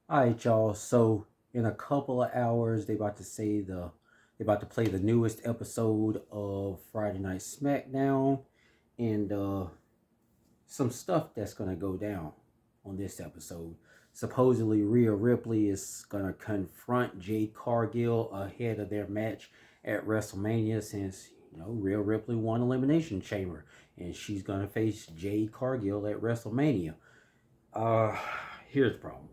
All right, y'all. So in a couple of hours, they about to play the newest episode of Friday Night Smackdown, and some stuff that's gonna go down on this episode. Supposedly, Rhea Ripley is gonna confront Jade Cargill ahead of their match at WrestleMania, since Rhea Ripley won Elimination Chamber, and she's gonna face Jade Cargill at WrestleMania. Uh, Here's the problem.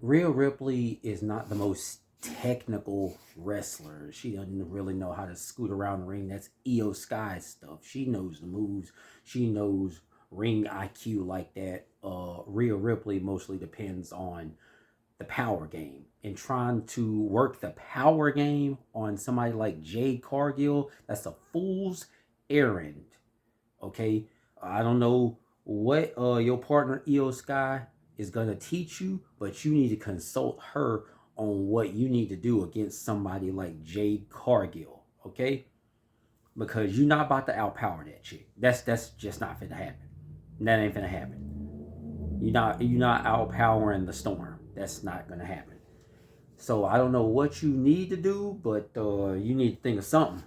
Rhea Ripley is not the most technical wrestler. She doesn't really know how to scoot around the ring. That's Io Sky stuff. She knows the moves. She knows ring IQ like that. Rhea Ripley mostly depends on the power game. And trying to work the power game on somebody like Jade Cargill, that's a fool's errand. Okay, I don't know what your partner Io Sky is gonna teach you, but you need to consult her on what you need to do against somebody like Jade Cargill. Okay, because you're not about to outpower that chick. That's just not gonna happen. That ain't gonna happen. You're not outpowering the storm. That's not gonna happen. So I don't know what you need to do, but you need to think of something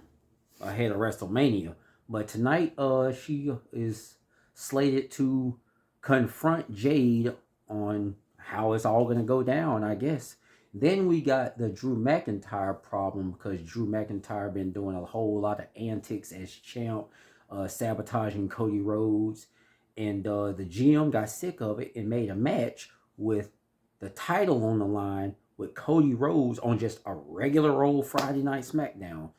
ahead of WrestleMania. But tonight, she is slated to confront Jade on how it's all gonna go down, I guess. Then we got the Drew McIntyre problem because Drew McIntyre been doing a whole lot of antics as champ, sabotaging Cody Rhodes, and the GM got sick of it and made a match with the title on the line with Cody Rhodes on just a regular old Friday Night SmackDown.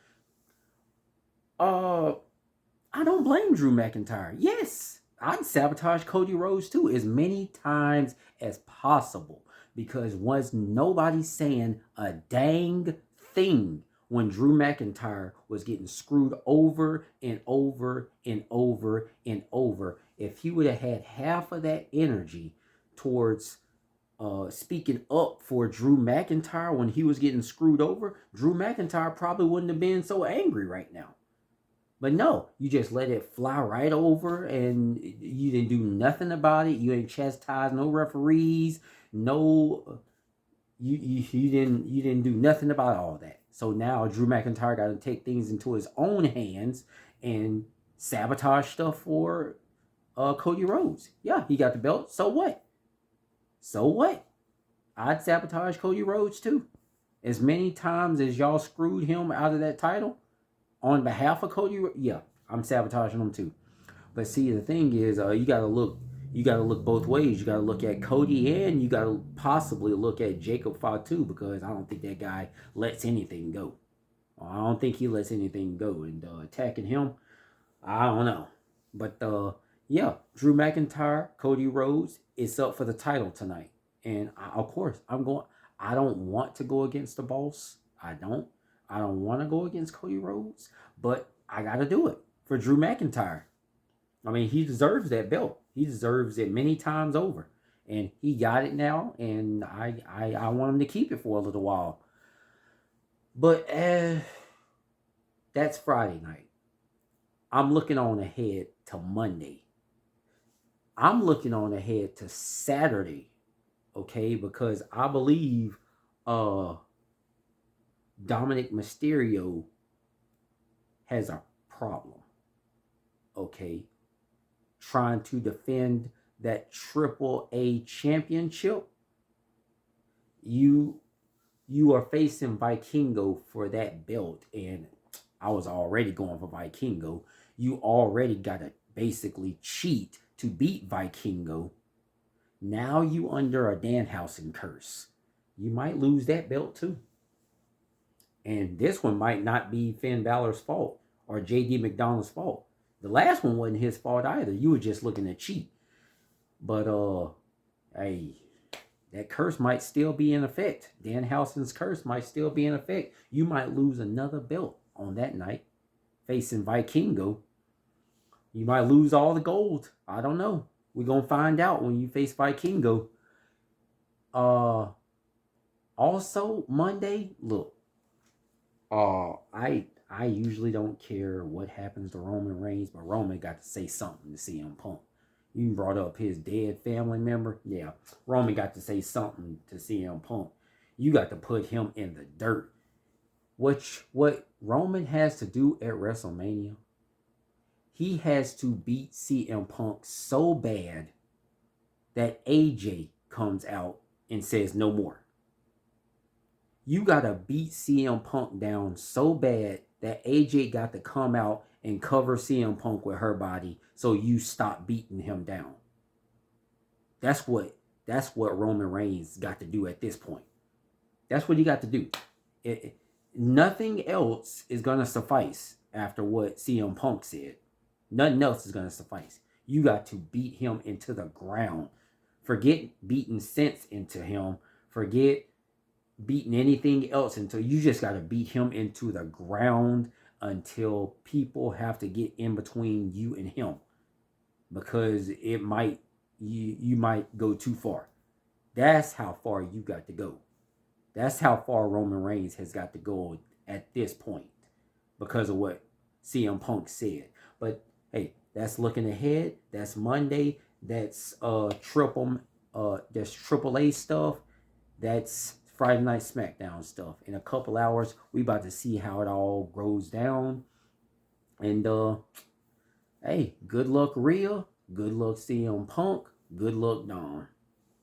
Uh, I don't blame Drew McIntyre. Yes, I'd sabotage Cody Rhodes too as many times as possible because was nobody saying a dang thing when Drew McIntyre was getting screwed over and over and over and over. If he would have had half of that energy towards speaking up for Drew McIntyre when he was getting screwed over, Drew McIntyre probably wouldn't have been so angry right now. But no, you just let it fly right over and you didn't do nothing about it. You ain't chastised no referees, no you didn't do nothing about all that. So now Drew McIntyre got to take things into his own hands and sabotage stuff for Cody Rhodes. Yeah, he got the belt. So what? So what? I'd sabotage Cody Rhodes too. As many times as y'all screwed him out of that title, on behalf of Cody, yeah, I'm sabotaging them too. But see, the thing is, you gotta look both ways. You gotta look at Cody and you gotta possibly look at Jacob Fatu because I don't think that guy lets anything go. I don't think he lets anything go. And attacking him, I don't know. But yeah, Drew McIntyre, Cody Rhodes, it's up for the title tonight. And of course, I'm going. I don't want to go against the boss. I don't. I don't want to go against Cody Rhodes, but I got to do it for Drew McIntyre. I mean, he deserves that belt. He deserves it many times over, and he got it now. And I want him to keep it for a little while. But that's Friday night. I'm looking on ahead to Monday. I'm looking on ahead to Saturday, okay? Because I believe uh Dominic Mysterio has a problem, okay? Trying to defend that Triple A championship. You you are facing Vikingo for that belt, and I was already going for Vikingo. You already gotta basically cheat to beat Vikingo. Now you under a Danhausen curse. You might lose that belt too. And this one might not be Finn Balor's fault or JD McDonald's fault. The last one wasn't his fault either. You were just looking to cheat. But hey, that curse might still be in effect. Danhausen's curse might still be in effect. You might lose another belt on that night facing Vikingo. You might lose all the gold. I don't know. We're gonna find out when you face Vikingo. Uh Also Monday, look, I usually don't care what happens to Roman Reigns, but Roman got to say something to CM Punk. You brought up his dead family member. Yeah, Roman got to say something to CM Punk. You got to put him in the dirt. What Roman has to do at WrestleMania, he has to beat CM Punk so bad that AJ comes out and says no more. You got to beat CM Punk down so bad that AJ got to come out and cover CM Punk with her body so you stop beating him down. That's what Roman Reigns got to do at this point. That's what he got to do. Nothing else is going to suffice after what CM Punk said. Nothing else is going to suffice. You got to beat him into the ground. Forget beating sense into him. Forget beating anything else until you just got to beat him into the ground until people have to get in between you and him, because it might you might go too far. That's how far you got to go. That's how far Roman Reigns has got to go at this point because of what CM Punk said. But hey, that's looking ahead. That's Monday. That's Triple A stuff. That's Friday Night Smackdown stuff. In a couple hours, we about to see how it all goes down. And hey, good luck Rhea. Good luck CM Punk. Good luck Don.